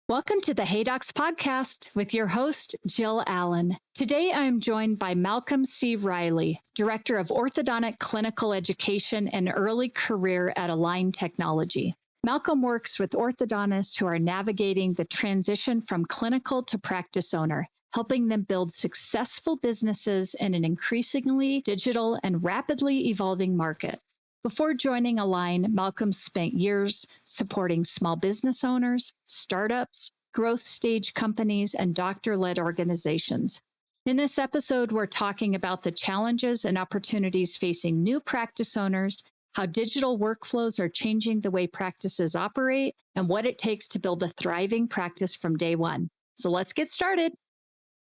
Welcome to the Hey Docs podcast with your host, Jill Allen. Today, I am joined by Malcom C. Riley, Director of Orthodontic Clinical Education and Early Career at Align Technology. Malcom works with orthodontists who are navigating the transition from clinical to practice owner, helping them build successful businesses in an increasingly digital and rapidly evolving market. Before joining Align, Malcom spent years supporting small business owners, startups, growth stage companies, and doctor-led organizations. In this episode, we're talking about the challenges and opportunities facing new practice owners, how digital workflows are changing the way practices operate, and what it takes to build a thriving practice from day one. So let's get started.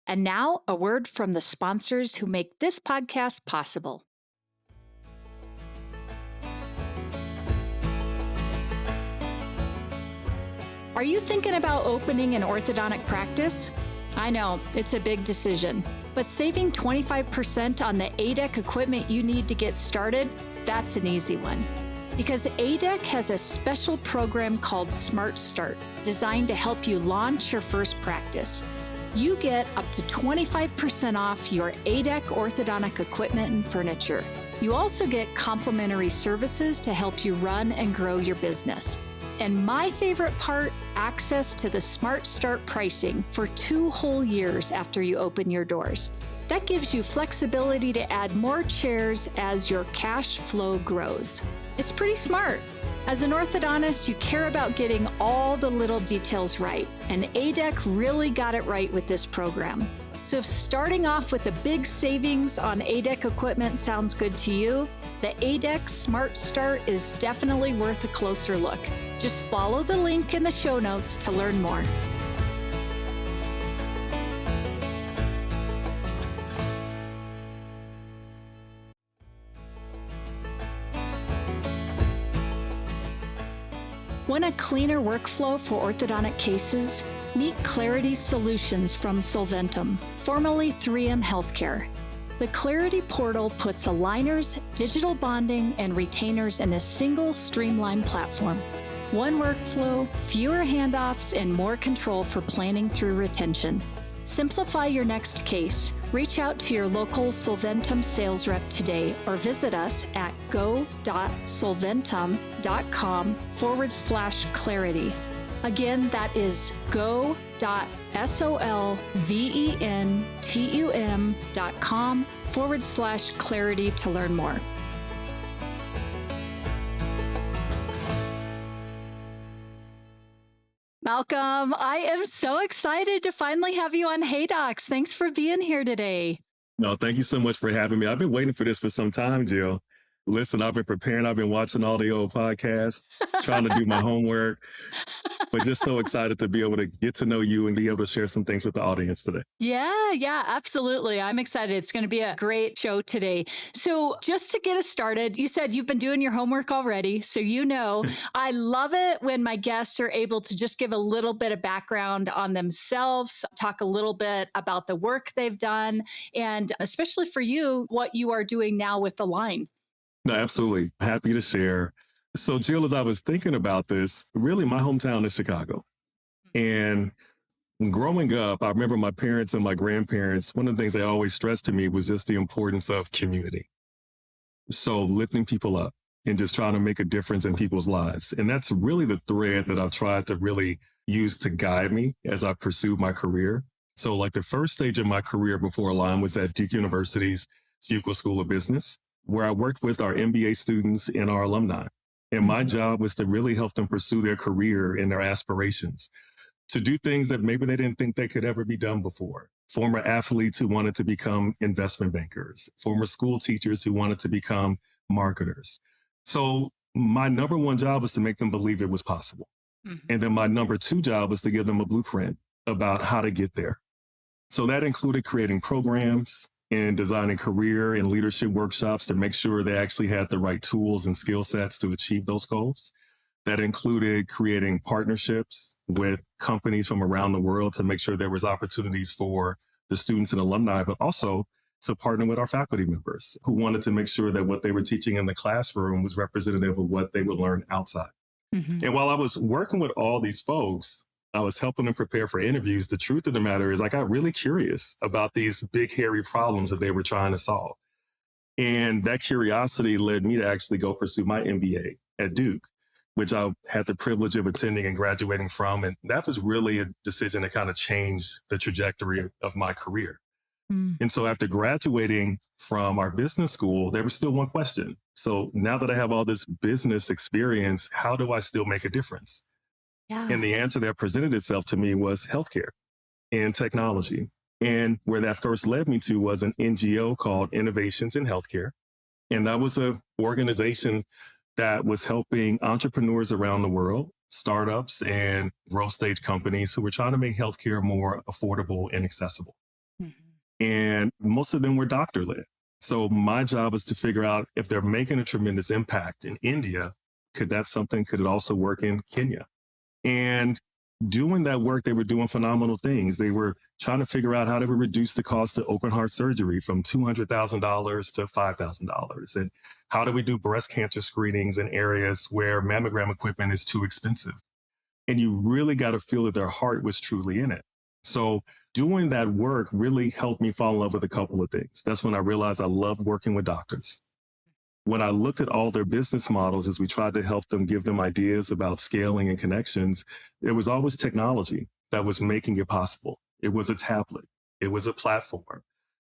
And now, a word from the sponsors who make this podcast possible. Are you thinking about opening an orthodontic practice? I know, it's a big decision, but saving 25% on the ADEC equipment you need to get started, that's an easy one. Because ADEC has a special program called Smart Start, designed to help you launch your first practice. You get up to 25% off your ADEC orthodontic equipment and furniture. You also get complimentary services to help you run and grow your business. And my favorite part, access to the Smart Start pricing for 2 whole years after you open your doors. That gives you flexibility to add more chairs as your cash flow grows. It's pretty smart. As an orthodontist, you care about getting all the little details right, and ADEC really got it right with this program. So if starting off with a big savings on ADEC equipment sounds good to you, the ADEC Smart Start is definitely worth a closer look. Just follow the link in the show notes to learn more. Want a cleaner workflow for orthodontic cases? Meet Clarity Solutions from Solventum, formerly 3M Healthcare. The Clarity portal puts aligners, digital bonding, and retainers in a single streamlined platform. One workflow, fewer handoffs, and more control for planning through retention. Simplify your next case. Reach out to your local Solventum sales rep today or visit us at go.solventum.com/clarity. Again, that is go.solventum.com/clarity to learn more. Malcom, I am so excited to finally have you on Hey Docs. Thanks for being here today. No, thank you so much for having me. I've been waiting for this for some time, Jill. Listen, I've been preparing. I've been watching all the old podcasts, trying to do my homework, but just so excited to be able to get to know you and be able to share some things with the audience today. Yeah, absolutely. I'm excited. It's going to be a great show today. So just to get us started, you said you've been doing your homework already. So you know, I love it when my guests are able to just give a little bit of background on themselves, talk a little bit about the work they've done, and especially for you, what you are doing now with Align. No, absolutely. Happy to share. So Jill, as I was thinking about this, really my hometown is Chicago. And growing up, I remember my parents and my grandparents, one of the things they always stressed to me was just the importance of community. So lifting people up and just trying to make a difference in people's lives. And that's really the thread that I've tried to really use to guide me as I pursue my career. So like the first stage of my career before Align was at Duke University's Fuqua School of Business, where I worked with our MBA students and our alumni. And my job was to really help them pursue their career and their aspirations, to do things that maybe they didn't think they could ever be done before. Former athletes who wanted to become investment bankers, former school teachers who wanted to become marketers. So my number one job was to make them believe it was possible. And then my number 2 job was to give them a blueprint about how to get there. So that included creating programs and designing career and leadership workshops to make sure they actually had the right tools and skill sets to achieve those goals. That included creating partnerships with companies from around the world to make sure there was opportunities for the students and alumni, but also to partner with our faculty members who wanted to make sure that what they were teaching in the classroom was representative of what they would learn outside. And while I was working with all these folks, I was helping them prepare for interviews. The truth of the matter is I got really curious about these big, hairy problems that they were trying to solve. And that curiosity led me to actually go pursue my MBA at Duke, which I had the privilege of attending and graduating from. And that was really a decision that kind of changed the trajectory of my career. Mm. And so after graduating from our business school, there was still one question. So now that I have all this business experience, how do I still make a difference? And Yeah. the answer that presented itself to me was healthcare and technology. And where that first led me to was an NGO called Innovations in Healthcare. And that was an organization that was helping entrepreneurs around the world, startups and growth stage companies who were trying to make healthcare more affordable and accessible. Mhm. And most of them were doctor led. So my job is to figure out if they're making a tremendous impact in India, could it also work in Kenya? And doing that work, they were doing phenomenal things. They were trying to figure out how to reduce the cost of open heart surgery from $200,000 to $5,000. And how do we do breast cancer screenings in areas where mammogram equipment is too expensive? And you really got to feel that their heart was truly in it. So doing that work really helped me fall in love with a couple of things. That's when I realized I love working with doctors. When I looked at all their business models as we tried to help them, give them ideas about scaling and connections, it was always technology that was making it possible. It was a tablet, it was a platform,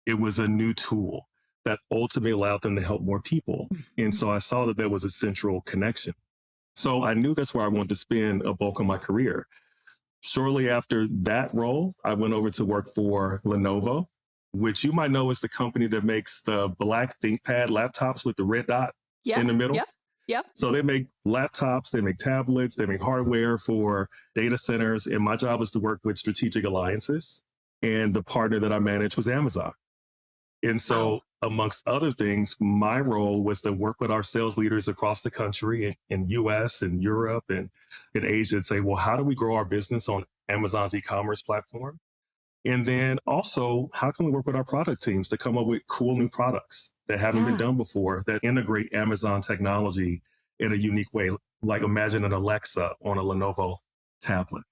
it was a new tool that ultimately allowed them to help more people. And Mhm. so I saw that there was a central connection. So I knew that's where I wanted to spend a bulk of my career. Shortly after that role, I went over to work for Lenovo, which you might know is the company that makes the black ThinkPad laptops with the red dot Yeah. in the middle. Yep. Yep. So they make laptops, they make tablets, they make hardware for data centers. And my job was to work with strategic alliances. And the partner that I managed was Amazon. And Wow. so, amongst other things, my role was to work with our sales leaders across the country in US and Europe and in Asia and say, well, how do we grow our business on Amazon's e-commerce platform? And then also, how can we work with our product teams to come up with cool new products that haven't been Yeah. done before that integrate Amazon technology in a unique way? Like imagine an Alexa on a Lenovo tablet.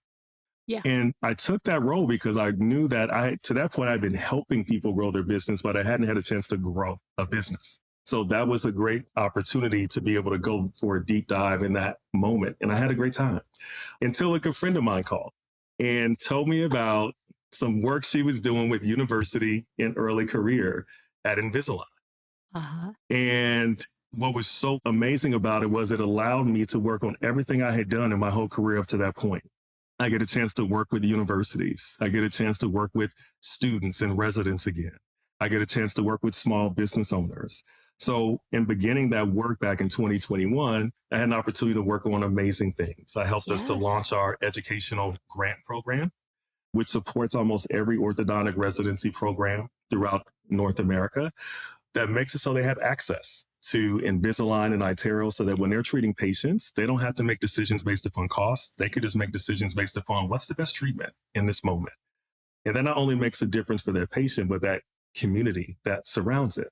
Yeah. And I took that role because I knew that to that point, I'd been helping people grow their business, but I hadn't had a chance to grow a business. So that was a great opportunity to be able to go for a deep dive in that moment. And I had a great time until a good friend of mine called and told me about some work she was doing with university in early career at Invisalign. Uh-huh. And what was so amazing about it was it allowed me to work on everything I had done in my whole career up to that point. I get a chance to work with universities. I get a chance to work with students and residents again. I get a chance to work with small business owners. So in beginning that work back in 2021, I had an opportunity to work on amazing things. I helped us to Yes. launch our educational grant program, which supports almost every orthodontic residency program throughout North America that makes it so they have access to Invisalign and iTero so that when they're treating patients, they don't have to make decisions based upon cost. They could just make decisions based upon what's the best treatment in this moment. And that not only makes a difference for their patient, but that community that surrounds it.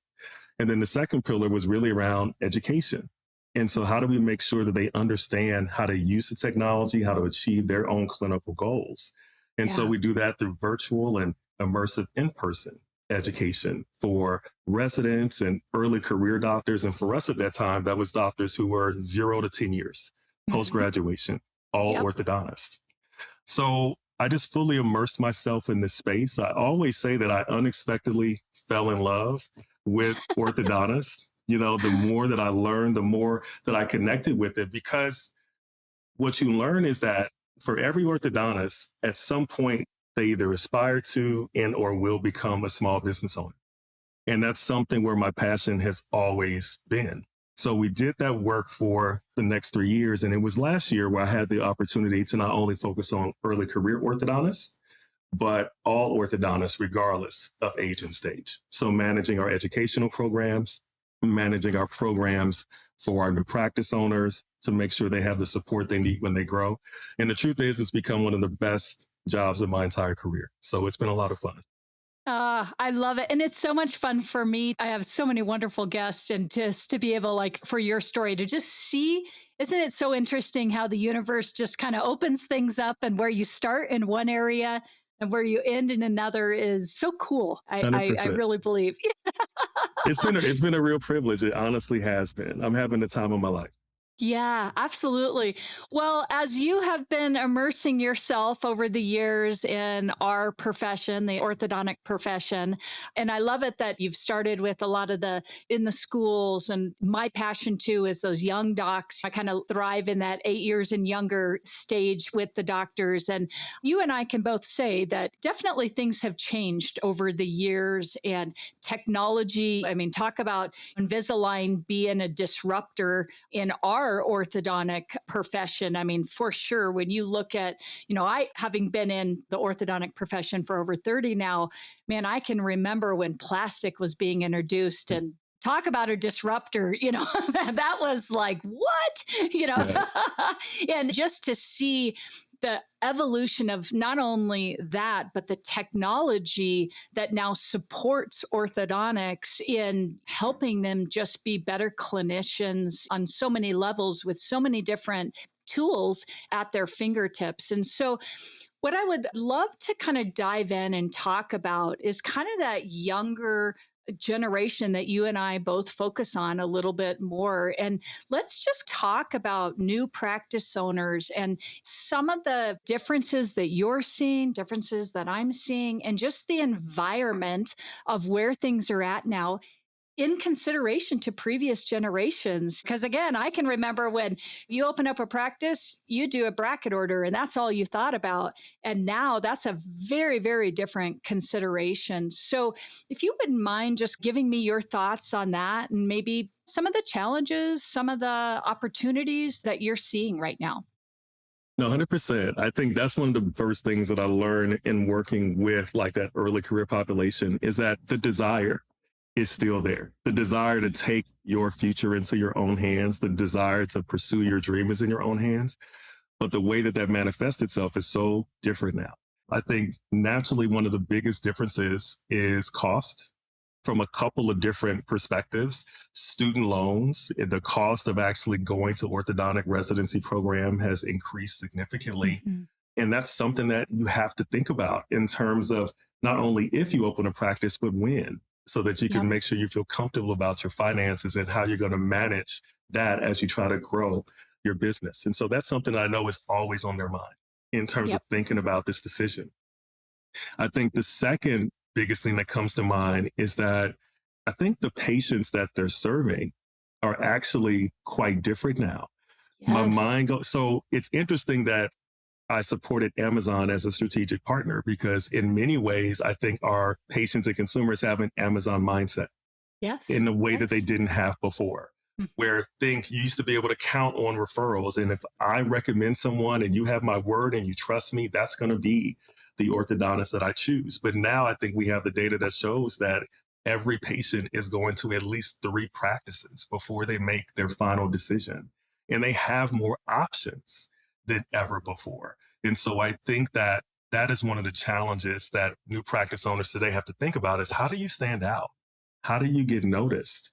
And then the second pillar was really around education. And so, how do we make sure that they understand how to use the technology, how to achieve their own clinical goals? And so, Yeah. we do that through virtual and immersive in person education for residents and early career doctors. And for us at that time, that was doctors who were 0 to 10 years post Mhm. graduation, all Yep. orthodontists. So, I just fully immersed myself in this space. I always say that I unexpectedly fell in love with orthodontists. You know, the more that I learned, the more that I connected with it, because what you learn is that for every orthodontist, at some point, they either aspire to and or will become a small business owner. And that's something where my passion has always been. So we did that work for the next 3 years. And it was last year where I had the opportunity to not only focus on early career orthodontists, but all orthodontists, regardless of age and stage. So managing our educational programs, managing our programs for our new practice owners to make sure they have the support they need when they grow. And the truth is, it's become one of the best jobs of my entire career. So it's been a lot of fun. I love it. And it's so much fun for me. I have so many wonderful guests, and just to be able, like, for your story to just see, isn't it so interesting how the universe just kind of opens things up, and where you start in one area and where you end in another is so cool. I 100%. really believe. It's been a real privilege. It honestly has been. I'm having the time of my life. Yeah, absolutely. Well, as you have been immersing yourself over the years in our profession, the orthodontic profession, and I love it that you've started with a lot of the in the schools. And my passion too is those young docs. I kind of thrive in that 8 years and younger stage with the doctors. And you and I can both say that definitely things have changed over the years, and technology. I mean, talk about Invisalign being a disruptor in our orthodontic profession. I mean, for sure, when you look at, I having been in the orthodontic profession for over 30 now, man, I can remember when plastic was being introduced, and talk about a disruptor, that was like, what? Yes. And just to see the evolution of not only that, but the technology that now supports orthodontics in helping them just be better clinicians on so many levels with so many different tools at their fingertips. And so, what I would love to kind of dive in and talk about is kind of that younger generation that you and I both focus on a little bit more. And let's just talk about new practice owners and some of the differences that you're seeing, differences that I'm seeing, and just the environment of where things are at now in consideration to previous generations. Because again, I can remember when you open up a practice, you do a bracket order, and that's all you thought about. And now that's a very, very different consideration. So, if you wouldn't mind just giving me your thoughts on that, and maybe some of the challenges, some of the opportunities that you're seeing right now. No, 100%. I think that's one of the first things that I learned in working with like that early career population is that the desire is still there. The desire to take your future into your own hands, the desire to pursue your dream is in your own hands. But the way that that manifests itself is so different now. I think naturally one of the biggest differences is cost from a couple of different perspectives. Student loans, the cost of actually going to orthodontic residency program has increased significantly. Mhm. And that's something that you have to think about in terms of not only if you open a practice, but when, so that you can Yep. make sure you feel comfortable about your finances and how you're going to manage that as you try to grow your business. And so that's something I know is always on their mind in terms of Yep. thinking about this decision. I think the second biggest thing that comes to mind is that I think the patients that they're serving are actually quite different now. My Yes. mind goes, so it's interesting that I supported Amazon as a strategic partner because in many ways, I think our patients and consumers have an Amazon mindset Yes. in a way that they Yes. didn't have before. Mhm. Where think you used to be able to count on referrals. And if I recommend someone and you have my word and you trust me, that's going to be the orthodontist that I choose. But now I think we have the data that shows that every patient is going to at least 3 practices before they make their final decision. And they have more options than ever before. And so I think that that is one of the challenges that new practice owners today have to think about is how do you stand out? How do you get noticed?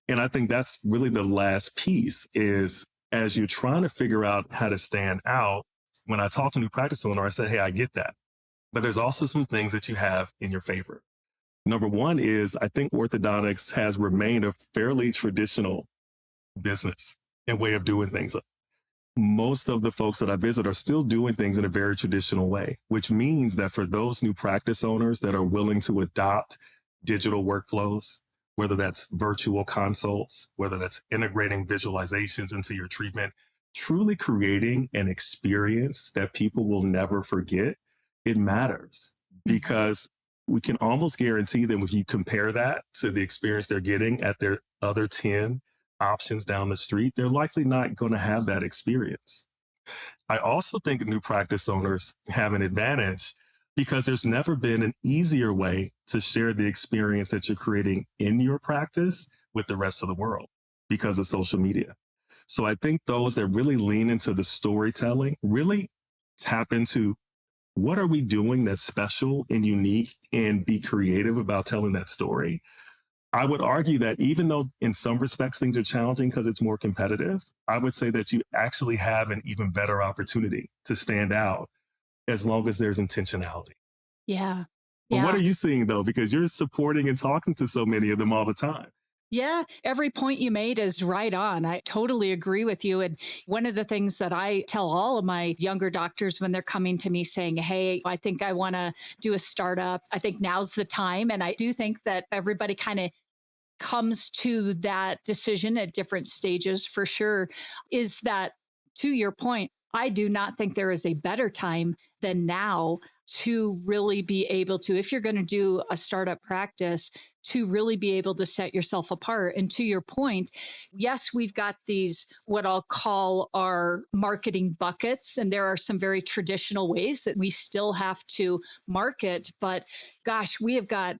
And I think that's really the last piece is as you're trying to figure out how to stand out, when I talk to new practice owner, I said, hey, I get that. But there's also some things that you have in your favor. Number one is I think orthodontics has remained a fairly traditional business and way of doing things. Most of the folks that I visit are still doing things in a very traditional way, which means that for those new practice owners that are willing to adopt digital workflows, whether that's virtual consults, whether that's integrating visualizations into your treatment, truly creating an experience that people will never forget, it matters Mhm. because we can almost guarantee that if you compare that to the experience they're getting at their other 10 options down the street, they're likely not going to have that experience. I also think new practice owners have an advantage because there's never been an easier way to share the experience that you're creating in your practice with the rest of the world because of social media. So I think those that really lean into the storytelling really tap into what are we doing that's special and unique, and be creative about telling that story. I would argue that even though in some respects things are challenging because it's more competitive, I would say that you actually have an even better opportunity to stand out as long as there's intentionality. Yeah. But what Yeah. are you seeing though? Because you're supporting and talking to so many of them all the time. Yeah, every point you made is right on. I totally agree with you. And one of the things that I tell all of my younger doctors when they're coming to me saying, hey, I think I want to do a startup, I think now's the time. And I do think that everybody kind of comes to that decision at different stages for sure, is that, to your point, I do not think there is a better time than now to really be able to, if you're going to do a startup practice, to really be able to set yourself apart. And to your point, yes, we've got these, what I'll call our marketing buckets, and there are some very traditional ways that we still have to market. But gosh, we have got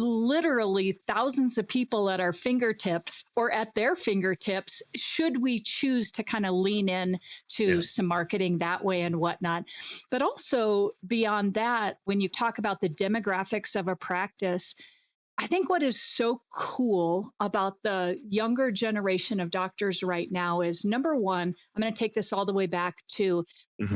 literally thousands of people at our fingertips or at their fingertips should we choose to kind of lean in to some marketing that way and whatnot. But also beyond that, when you talk about the demographics of a practice, I think what is so cool about the younger generation of doctors right now is, number one, I'm going to take this all the way back to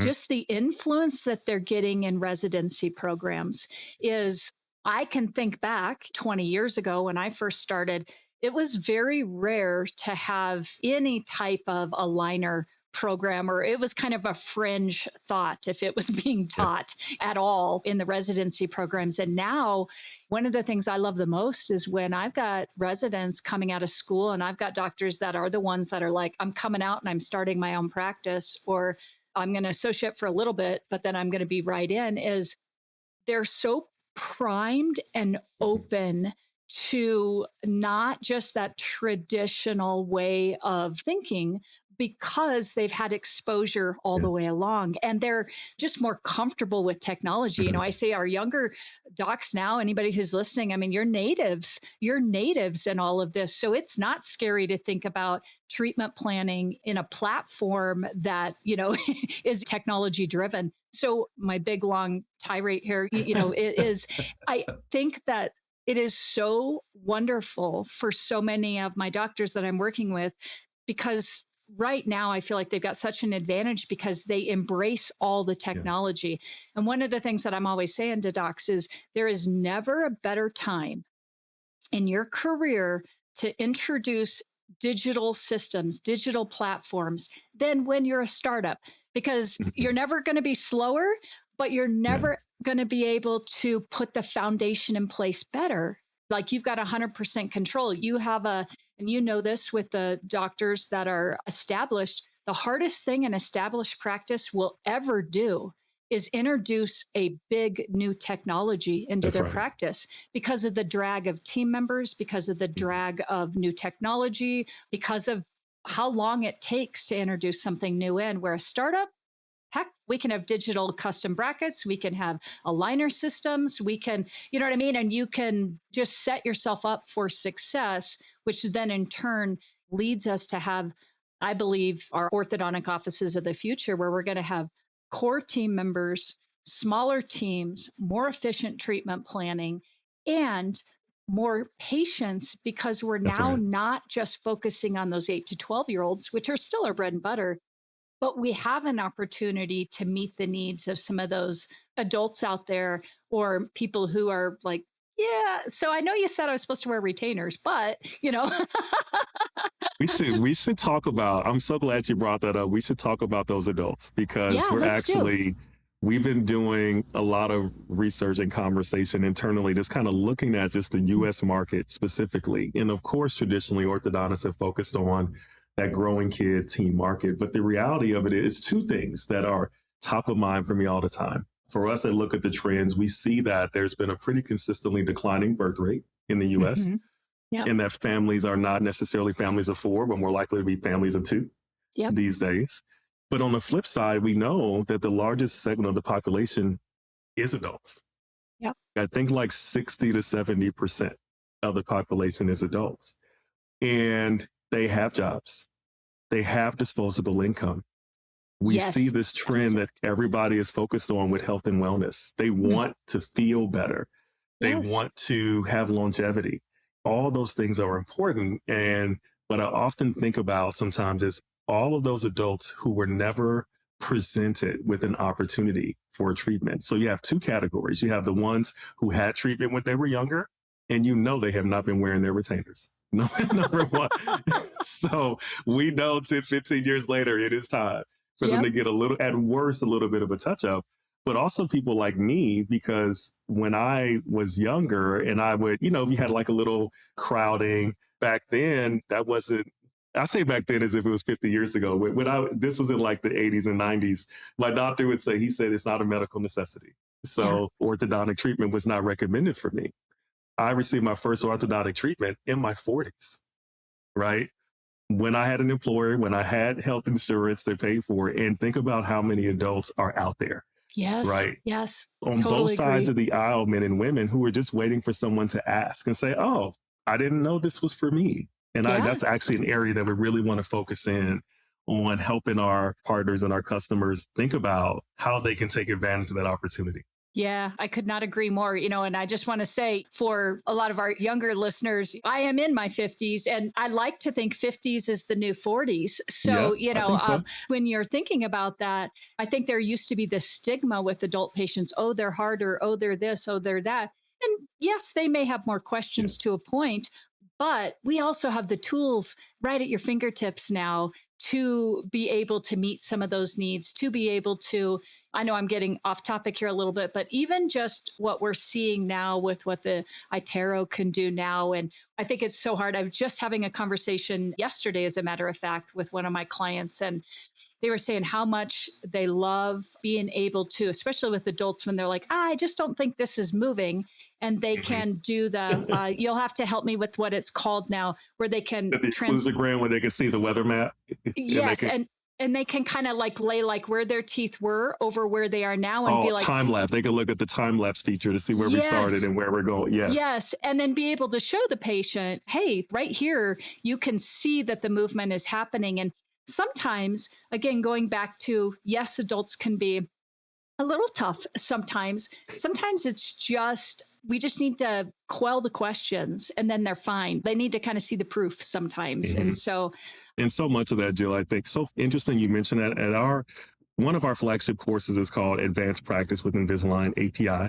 just the influence that they're getting in residency programs. Is I can think back 20 years ago when I first started, it was very rare to have any type of aligner program, or it was kind of a fringe thought if it was being taught at all in the residency programs. And now, one of the things I love the most is when I've got residents coming out of school and I've got doctors that are the ones that are like, I'm coming out and I'm starting my own practice, or I'm going to associate for a little bit, but then I'm going to be right in, is they're so primed and open to not just that traditional way of thinking, because they've had exposure all the way along and they're just more comfortable with technology. I say our younger docs now, anybody who's listening, I mean, you're natives in all of this. So it's not scary to think about treatment planning in a platform that, is technology driven. So my big long tirade here, it is, I think that it is so wonderful for so many of my doctors that I'm working with, because right now I feel like they've got such an advantage because they embrace all the technology. And one of the things that I'm always saying to docs is there is never a better time in your career to introduce digital systems, digital platforms, than when you're a startup, because you're never going to be slower, but you're never going to be able to put the foundation in place better. Like you've got 100% control. You have and you know this with the doctors that are established, the hardest thing an established practice will ever do is introduce a big new technology into their practice, because of the drag of team members, because of the drag of new technology, because of how long it takes to introduce something new in. Where a startup, heck, we can have digital custom brackets, we can have aligner systems, we can, you know what I mean? And you can just set yourself up for success, which then in turn leads us to have, I believe, our orthodontic offices of the future, where we're going to have core team members, smaller teams, more efficient treatment planning, and more patients, because we're now not just focusing on those 8 to 12-year-olds, which are still our bread and butter, but we have an opportunity to meet the needs of some of those adults out there, or people who are like, yeah, so I know you said I was supposed to wear retainers, but, We should talk about, I'm so glad you brought that up. We should talk about those adults, because we've been doing a lot of research and conversation internally, just kind of looking at just the US market specifically. And of course, traditionally orthodontists have focused on that growing kid teen market. But the reality of it is two things that are top of mind for me all the time. For us that look at the trends, we see that there's been a pretty consistently declining birth rate in the US. And that families are not necessarily families of 4, but more likely to be families of 2 these days. But on the flip side, we know that the largest segment of the population is adults. I think like 60 to 70% of the population is adults. And they have jobs. They have disposable income. We see Yes, this that's trend it. that everybody is focused on with health and wellness. They Mm, want to feel better. They yes. want to have longevity. All those things are important. And what I often think about sometimes is all of those adults who were never presented with an opportunity for a treatment. So you have two categories. You have the ones who had treatment when they were younger, and you know they have not been wearing their retainers. No, number one. So we know 10, 15 years later, it is time for them Yep. to get a little, at worst, a little bit of a touch up. But also people like me, because when I was younger and I would, we had like a little crowding back then, that wasn't, I say back then as if it was 50 years ago. This was in like the 80s and 90s. My doctor would say, he said, it's not a medical necessity. Yeah. So orthodontic treatment was not recommended for me. I received my first orthodontic treatment in my 40s, right? When I had an employer, when I had health insurance they paid for it. And think about how many adults are out there, Yes. right? Yes. On both Totally sides agree. of the aisle, men and women who are just waiting for someone to ask and say, oh, I didn't know this was for me. And Yeah. that's actually an area that we really want to focus in on, helping our partners and our customers think about how they can take advantage of that opportunity. Yeah, I could not agree more. And I just want to say for a lot of our younger listeners, I am in my 50s and I like to think 50s is the new 40s. Yeah, So, I think so. when you're thinking about that, I think there used to be this stigma with adult patients. Oh, they're harder. Oh, they're this. Oh, they're that. And yes, they may have more Yeah. questions to a point, but we also have the tools right at your fingertips now to be able to meet some of those needs, to be able to, I know I'm getting off topic here a little bit, but even just what we're seeing now with what the iTero can do now. And I think it's so hard. I was just having a conversation yesterday, as a matter of fact, with one of my clients, and they were saying how much they love being able to, especially with adults when they're like, I just don't think this is moving. And they Mhm. can do you'll have to help me with what it's called now, where they can At the exclusive where they can see the weather map and they yes. can, And they can kind of like lay like where their teeth were over where they are now and oh, be like, time lapse. They can look at the time lapse feature to see where we started yes, and where we're going. Yes. yes. And then be able to show the patient, hey, right here, you can see that the movement is happening. And sometimes, again, going back to, yes, adults can be a little tough sometimes. Sometimes it's just, we just need to quell the questions and then they're fine. They need to kind of see the proof sometimes. Hmm. And so, And so much of that, Jill, I think so interesting you mentioned that at one of our flagship courses is called Advanced Practice with Invisalign API,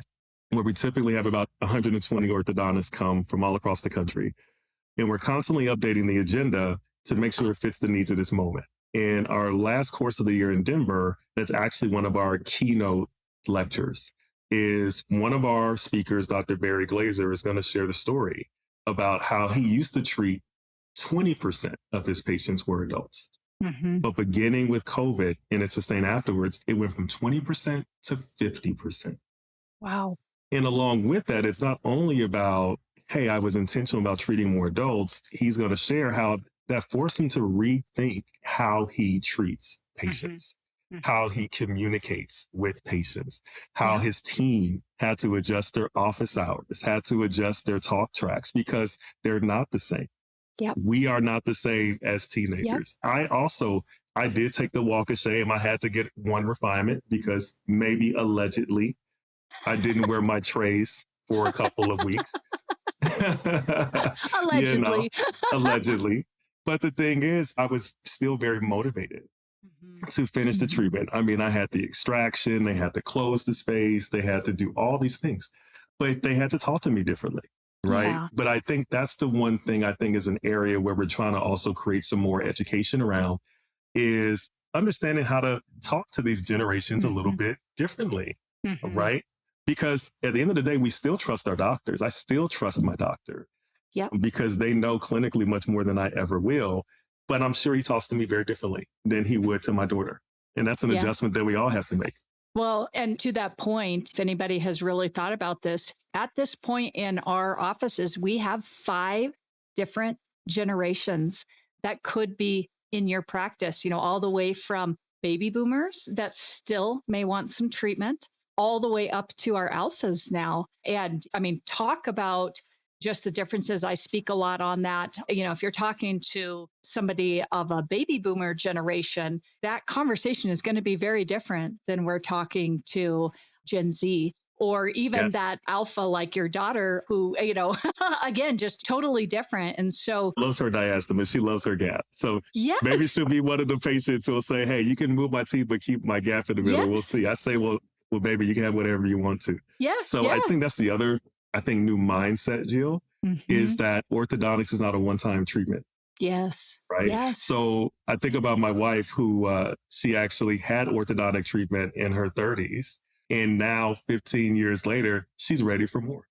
where we typically have about 120 orthodontists come from all across the country. And we're constantly updating the agenda to make sure it fits the needs of this moment. In our last course of the year in Denver, that's actually one of our keynote lectures, is one of our speakers, Dr. Barry Glazer, is going to share the story about how he used to treat 20% of his patients were adults. mhm. But beginning with COVID and its sustained afterwards, it went from 20% to 50%. Wow. And along with that, it's not only about, hey, I was intentional about treating more adults. He's going to share how that forced him to rethink how he treats Mhm, patients, mhm. how he communicates with patients, how Yeah. his team had to adjust their office hours, had to adjust their talk tracks because they're not the same. Yep. We are not the same as Yep. teenagers. I did take the walk of shame. I had to get one refinement because maybe allegedly I didn't wear my trays for a couple of weeks. you know, Allegedly. allegedly. But the thing is, I was still very motivated Mhm, to finish the mhm. treatment. I mean, I had the extraction, they had to close the space, they had to do all these things, but they had to talk to me differently. Right. Yeah. But I think that's the one thing I think is an area where we're trying to also create some more education around is understanding how to talk to these generations a little Mhm, bit differently, mhm. right? Because at the end of the day, we still trust our doctors. I still trust my doctor Yep. because they know clinically much more than I ever will. But I'm sure he talks to me very differently than he would to my daughter. And that's an Yeah. adjustment that we all have to make. Well, and to that point, if anybody has really thought about this, at this point in our offices, we have 5 different generations that could be in your practice, all the way from baby boomers that still may want some treatment, all the way up to our alphas now. And I mean, talk about just the differences. I speak a lot on that. If you're talking to somebody of a baby boomer generation, that conversation is going to be very different than we're talking to Gen Z. Or even Yes. that alpha like your daughter who, again, just totally different. And so loves her diastema. She loves her gap. So yes, maybe she'll be one of the patients who will say, hey, you can move my teeth, but keep my gap in the middle. Yes. We'll see. I say, well, baby, you can have whatever you want to. Yes. So I think that's the other, new mindset, Jill, is that orthodontics is not a one-time treatment. Yes. Right. Yes. So I think about my wife who she actually had orthodontic treatment in her 30s. And now 15 years later, she's ready for more.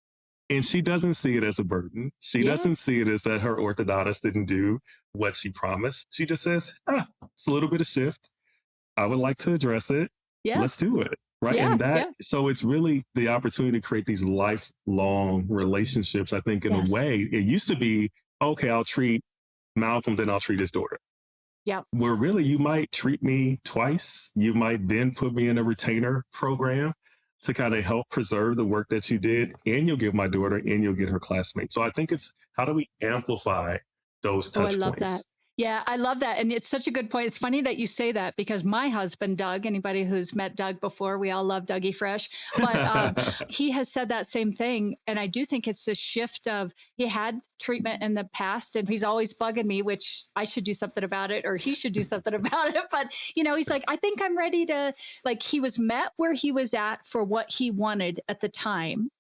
And she doesn't see it as a burden. She doesn't see it as that her orthodontist didn't do what she promised. She just says, it's a little bit of shift. I would like to address it. Yeah. Let's do it. Right. And so it's really the opportunity to create these lifelong relationships. I think in a way, it used to be, okay, I'll treat Malcolm, then I'll treat his daughter. Yeah. Where really you might treat me twice. You might then put me in a retainer program to kind of help preserve the work that you did, and you'll give my daughter and you'll get her classmates. So I think it's how do we amplify those touch points? I love that. Yeah, I love that. And it's such a good point. It's funny that you say that because my husband, Doug, anybody who's met Doug before, we all love Dougie Fresh, but he has said that same thing. And I do think it's this shift of he had treatment in the past and he's always bugging me, which I should do something about it or he should do something about it. But, he's like, I think I'm ready to, he was met where he was at for what he wanted at the time.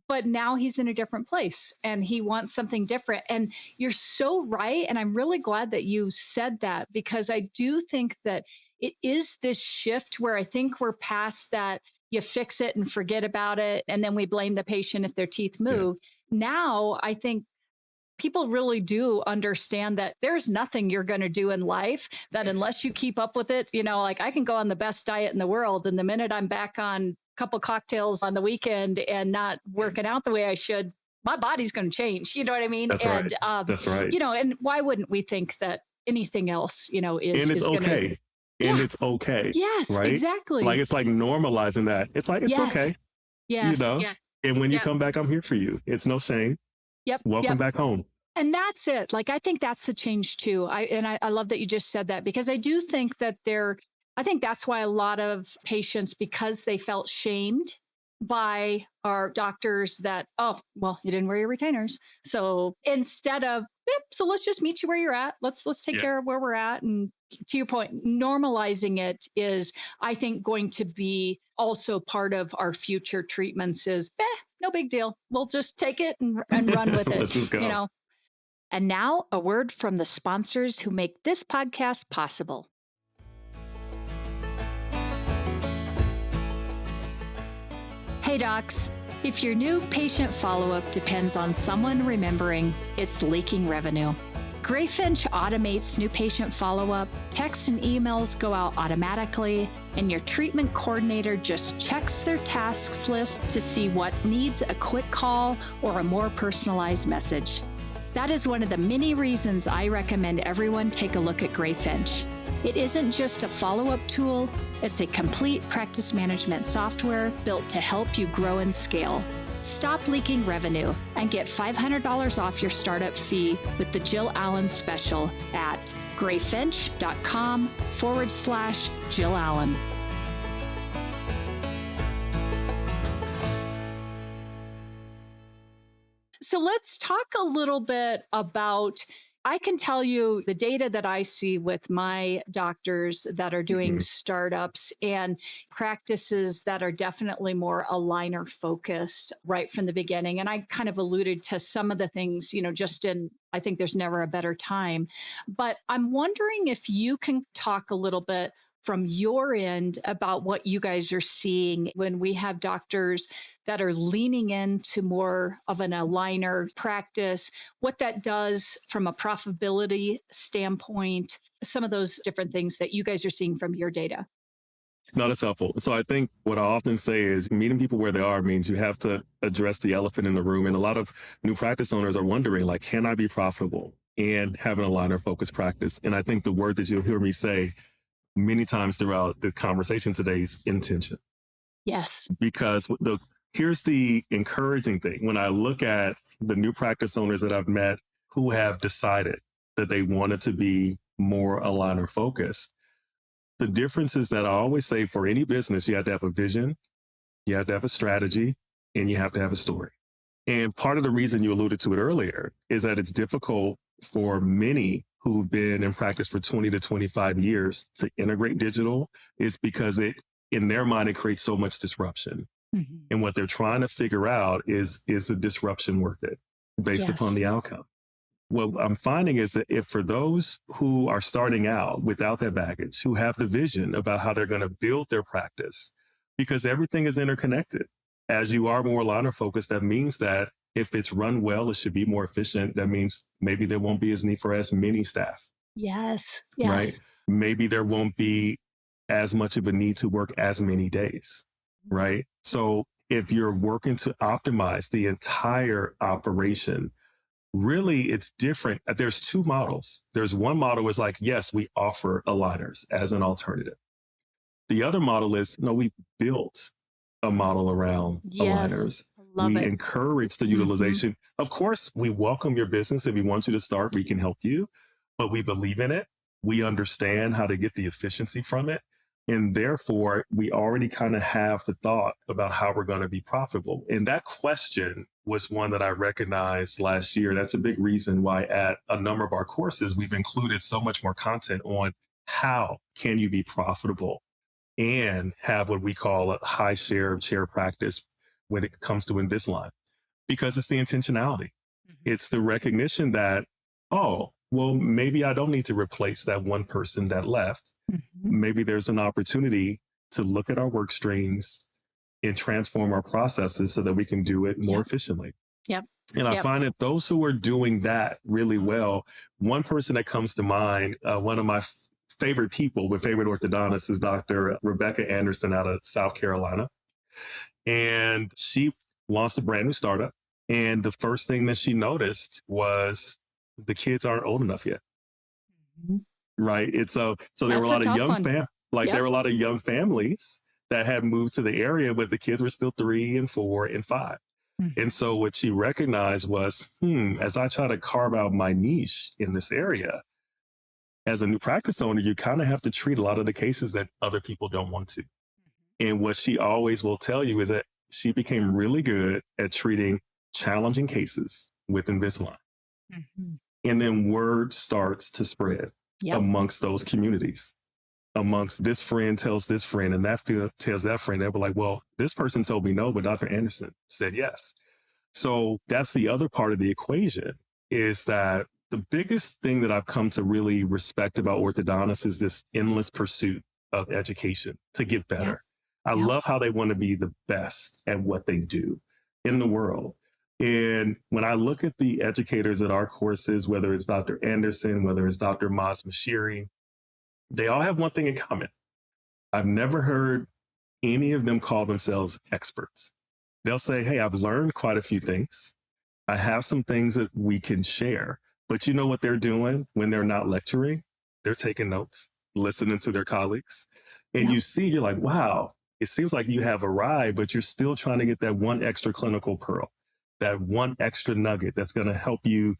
But now he's in a different place and he wants something different. And you're so right. And I'm really glad that you said that because I do think that it is this shift where I think we're past that you fix it and forget about it. And then we blame the patient if their teeth move. Yeah. Now, I think people really do understand that there's nothing you're going to do in life that unless you keep up with it, I can go on the best diet in the world. And the minute I'm back on couple cocktails on the weekend and not working out the way I should, my body's going to change. You know what I mean? That's right. That's right. And why wouldn't we think that anything else, is, and it's okay. And it's okay. Yes, right? Exactly. It's like normalizing that. It's like, it's okay. Yes. And when you come back, I'm here for you. It's no shame. Yep. Welcome back home. And that's it. I think that's the change too. I love that you just said that because I do think that I think that's why a lot of patients, because they felt shamed by our doctors that, you didn't wear your retainers. So instead of, so let's just meet you where you're at. Let's take care of where we're at. And to your point, normalizing it is, I think, going to be also part of our future treatments is, no big deal. We'll just take it and run with it. Let's just go. And now a word from the sponsors who make this podcast possible. Hey docs, if your new patient follow-up depends on someone remembering, it's leaking revenue. Greyfinch automates new patient follow-up, texts and emails go out automatically, and your treatment coordinator just checks their tasks list to see what needs a quick call or a more personalized message. That is one of the many reasons I recommend everyone take a look at Greyfinch. It isn't just a follow-up tool, it's a complete practice management software built to help you grow and scale. Stop leaking revenue and get $500 off your startup fee with the Jill Allen special at greyfinch.com/Jill Allen. So let's talk a little bit about, I can tell you the data that I see with my doctors that are doing startups and practices that are definitely more aligner focused right from the beginning. And I kind of alluded to some of the things, just in, I think there's never a better time. But I'm wondering if you can talk a little bit from your end about what you guys are seeing when we have doctors that are leaning into more of an aligner practice, what that does from a profitability standpoint, some of those different things that you guys are seeing from your data. No, that's helpful. So I think what I often say is meeting people where they are means you have to address the elephant in the room. And a lot of new practice owners are wondering, can I be profitable and have an aligner focused practice? And I think the word that you'll hear me say many times throughout the conversation today is intention. Yes. Because here's the encouraging thing. When I look at the new practice owners that I've met who have decided that they wanted to be more aligner focused. The difference is that I always say for any business, you have to have a vision, you have to have a strategy, and you have to have a story. And part of the reason you alluded to it earlier is that it's difficult for many who've been in practice for 20 to 25 years to integrate digital is because in their mind, it creates so much disruption. Mm-hmm. And what they're trying to figure out is the disruption worth it based upon the outcome? What I'm finding is that if for those who are starting out without that baggage, who have the vision about how they're going to build their practice, because everything is interconnected. As you are more aligner focused, that means that if it's run well, it should be more efficient. That means maybe there won't be as need for as many staff. Yes. Right? Maybe there won't be as much of a need to work as many days. Right? So if you're working to optimize the entire operation, really it's different. There's two models. There's one model is like, yes, we offer aligners as an alternative. The other model is, no, we built a model around aligners. We encourage the utilization. Of course, we welcome your business. If we want you to start, we can help you, but we believe in it. We understand how to get the efficiency from it. And therefore, we already kind of have the thought about how we're going to be profitable. And that question was one that I recognized last year. That's a big reason why at a number of our courses, we've included so much more content on how can you be profitable and have what we call a high share of chair practice when it comes to Invisalign, because it's the intentionality. It's the recognition that, oh, well, maybe I don't need to replace that one person that left. Maybe there's an opportunity to look at our work streams and transform our processes so that we can do it more efficiently. And I find that those who are doing that really well, one person that comes to mind, one of my favorite people with favorite orthodontists is Dr. Rebecca Anderson out of South Carolina. And she launched a brand new startup. And the first thing that she noticed was the kids aren't old enough yet. Right. It's so there were a lot of young there were a lot of young families that had moved to the area, but the kids were still 3 and 4 and 5. And so what she recognized was, as I try to carve out my niche in this area, as a new practice owner, you kind of have to treat a lot of the cases that other people don't want to. And what she always will tell you is that she became really good at treating challenging cases with Invisalign. And then word starts to spread amongst those communities. Amongst this friend tells this friend and that tells that friend. They were like, well, this person told me no, but Dr. Anderson said yes. So that's the other part of the equation, is that the biggest thing that I've come to really respect about orthodontists is this endless pursuit of education to get better. I love how they want to be the best at what they do in the world. And when I look at the educators at our courses, whether it's Dr. Anderson, whether it's Dr. Maz Mashiri, they all have one thing in common. I've never heard any of them call themselves experts. They'll say, hey, I've learned quite a few things. I have some things that we can share. But you know what they're doing when they're not lecturing? They're taking notes, listening to their colleagues. And you see, you're like, wow, it seems like you have arrived, but you're still trying to get that one extra clinical pearl, that one extra nugget that's going to help you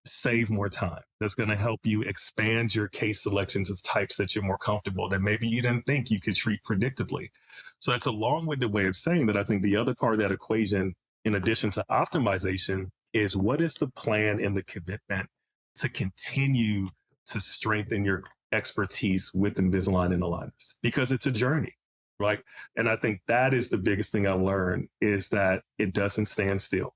save more time, that's going to help you expand your case selections as types that you're more comfortable, that maybe you didn't think you could treat predictably. So that's a long-winded way of saying that I think the other part of that equation, in addition to optimization, is what is the plan and the commitment to continue to strengthen your expertise with Invisalign and aligners, because it's a journey, right? And I think that is the biggest thing I learned, is that it doesn't stand still.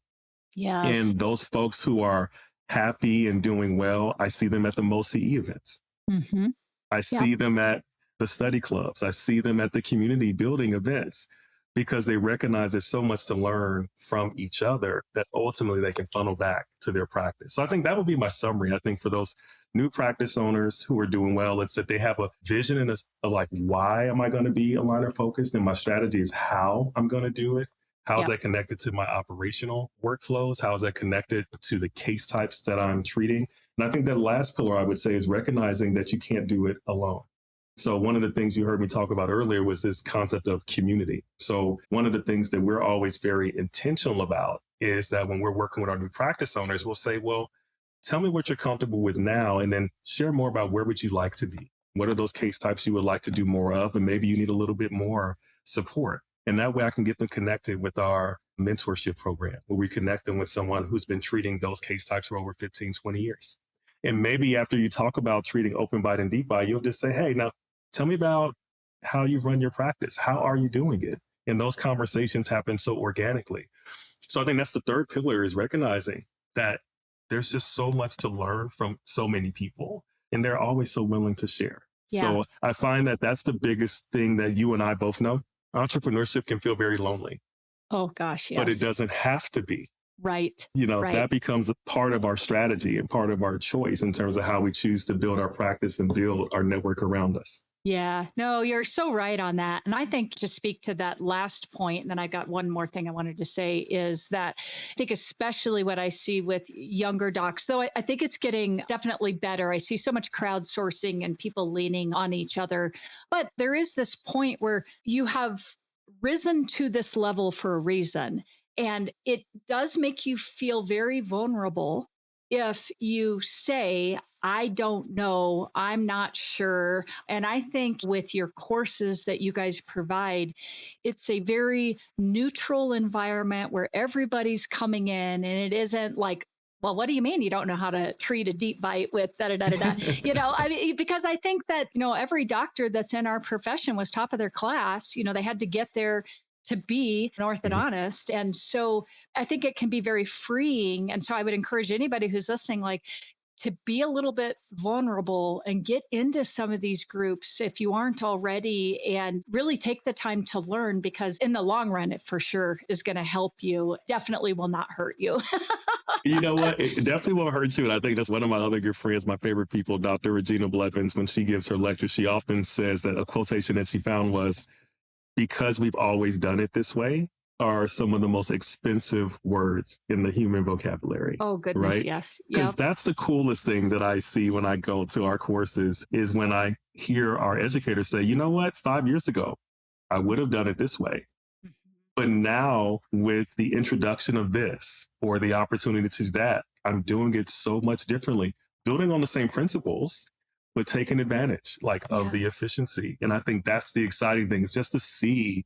And those folks who are happy and doing well, I see them at the MoCE events. I see them at the study clubs. I see them at the community building events, because they recognize there's so much to learn from each other that ultimately they can funnel back to their practice. So I think that would be my summary. I think for those new practice owners who are doing well, it's that they have a vision and a like, why am I going to be aligner focused? And my strategy is how I'm going to do it. How is that connected to my operational workflows? How is that connected to the case types that I'm treating? And I think that last pillar I would say is recognizing that you can't do it alone. So one of the things you heard me talk about earlier was this concept of community. So one of the things that we're always very intentional about is that when we're working with our new practice owners, we'll say, well, tell me what you're comfortable with now, and then share more about where would you like to be? What are those case types you would like to do more of? And maybe you need a little bit more support. And that way I can get them connected with our mentorship program, where we connect them with someone who's been treating those case types for over 15, 20 years. And maybe after you talk about treating open bite and deep bite, you'll just say, hey, now tell me about how you run your practice. How are you doing it? And those conversations happen so organically. So I think that's the third pillar, is recognizing that there's just so much to learn from so many people, and they're always so willing to share. Yeah. So I find that that's the biggest thing that you and I both know. Entrepreneurship can feel very lonely. Oh, gosh, yes. But it doesn't have to be. Right. Right. That becomes a part of our strategy and part of our choice in terms of how we choose to build our practice and build our network around us. Yeah, no, you're so right on that. And I think, to speak to that last point, and then I got one more thing I wanted to say, is that I think especially what I see with younger docs, though I think it's getting definitely better. I see so much crowdsourcing and people leaning on each other. But there is this point where you have risen to this level for a reason. And it does make you feel very vulnerable if you say, I don't know, I'm not sure. And I think with your courses that you guys provide, it's a very neutral environment where everybody's coming in, and it isn't like, well, what do you mean you don't know how to treat a deep bite with da da da da da? I mean, because I think that, every doctor that's in our profession was top of their class. They had to get there to be an orthodontist. And so I think it can be very freeing. And so I would encourage anybody who's listening, to be a little bit vulnerable and get into some of these groups if you aren't already, and really take the time to learn, because in the long run, it for sure is going to help you. Definitely will not hurt you. You know what? It definitely won't hurt you. And I think that's one of my other good friends, my favorite people, Dr. Regina Blevins. When she gives her lecture, she often says that a quotation that she found was, because we've always done it this way, are some of the most expensive words in the human vocabulary. Oh, goodness, right? yes. Because that's the coolest thing that I see when I go to our courses, is when I hear our educators say, you know what, 5 years ago, I would have done it this way. But now with the introduction of this, or the opportunity to do that, I'm doing it so much differently, building on the same principles, but taking advantage of the efficiency. And I think that's the exciting thing, is just to see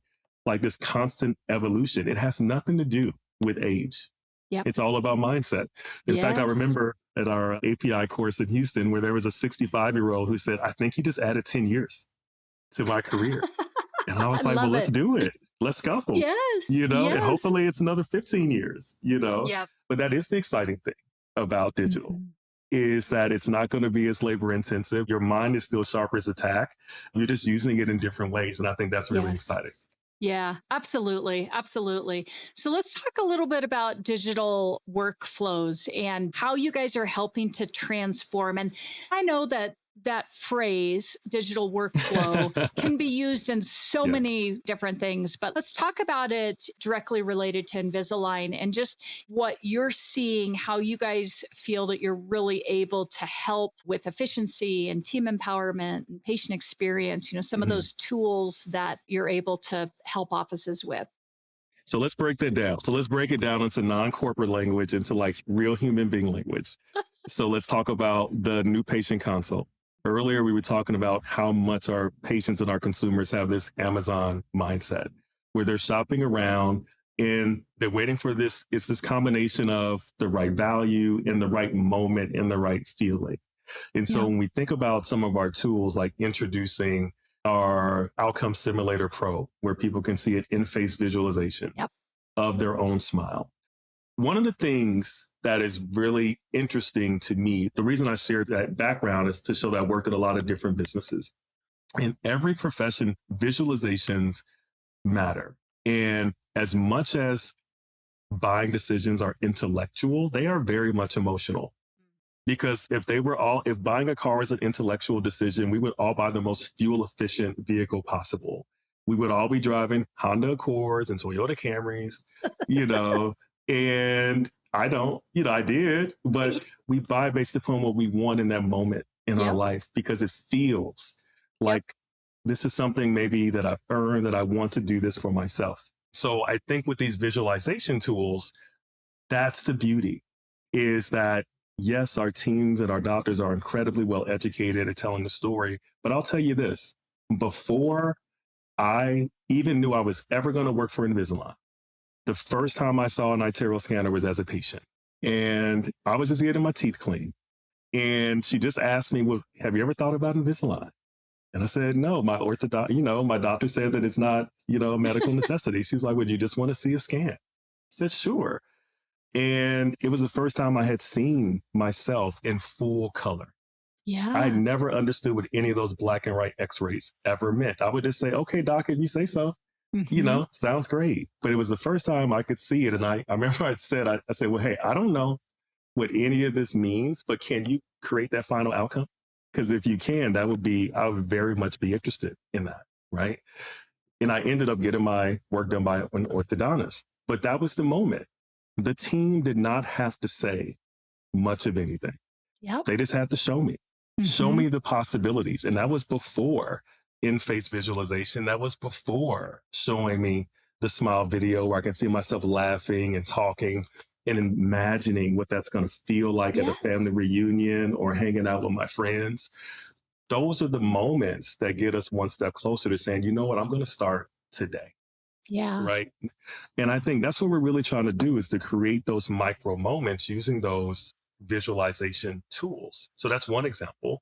this constant evolution. It has nothing to do with age. Yep. It's all about mindset. In fact, I remember at our API course in Houston, where there was a 65-year-old who said, I think you just added 10 years to my career. And I was like, well, let's do it. Let's go. Yes. And hopefully it's another 15 years, Yep. But that is the exciting thing about digital. Is that it's not going to be as labor intensive. Your mind is still sharp as a tack. You're just using it in different ways. And I think that's really exciting. Yeah, absolutely. Absolutely. So let's talk a little bit about digital workflows and how you guys are helping to transform. And I know that phrase, digital workflow, can be used in so many different things, but let's talk about it directly related to Invisalign and just what you're seeing, how you guys feel that you're really able to help with efficiency and team empowerment and patient experience, some of those tools that you're able to help offices with. So let's break that down. So let's break it down into non-corporate language, into real human being language. So let's talk about the new patient consult. Earlier, we were talking about how much our patients and our consumers have this Amazon mindset, where they're shopping around and they're waiting for this. It's this combination of the right value in the right moment and the right feeling. And so when we think about some of our tools, like introducing our Outcome Simulator Pro, where people can see an in-face visualization of their own smile. One of the things that is really interesting to me, the reason I shared that background is to show that I worked at a lot of different businesses. In every profession, visualizations matter. And as much as buying decisions are intellectual, they are very much emotional. Because if buying a car is an intellectual decision, we would all buy the most fuel efficient vehicle possible. We would all be driving Honda Accords and Toyota Camrys, and I don't, I did, but we buy based upon what we want in that moment in our life, because it feels like this is something maybe that I've earned, that I want to do this for myself. So I think with these visualization tools, that's the beauty, is that yes, our teams and our doctors are incredibly well educated at telling the story. But I'll tell you this, before I even knew I was ever going to work for Invisalign, the first time I saw an iTero scanner was as a patient. And I was just getting my teeth cleaned. And she just asked me, well, have you ever thought about Invisalign? And I said, no, my doctor said that it's not, a medical necessity. She was like, would you just want to see a scan? I said, sure. And it was the first time I had seen myself in full color. I Yeah. never understood what any of those black and white x-rays ever meant. I would just say, okay, doc, if you say so, Hmm. sounds great. But it was the first time I could see it. And I remember I said, well, hey, I don't know what any of this means, but can you create that final outcome? Because if you can, I would very much be interested in that. Right. And I ended up getting my work done by an orthodontist. But that was the moment. The team did not have to say much of anything. Yep. They just had to show Hmm. me the possibilities. And that was before in-face visualization. That was before showing me the smile video where I can see myself laughing and talking and imagining what that's going to feel like at a family Yes. reunion or hanging out with my friends. Those are the moments that get us one step closer to saying, you know what, I'm going to start today. Yeah. Right. And I think that's what we're really trying to do, is to create those micro moments using those visualization tools. So that's one example.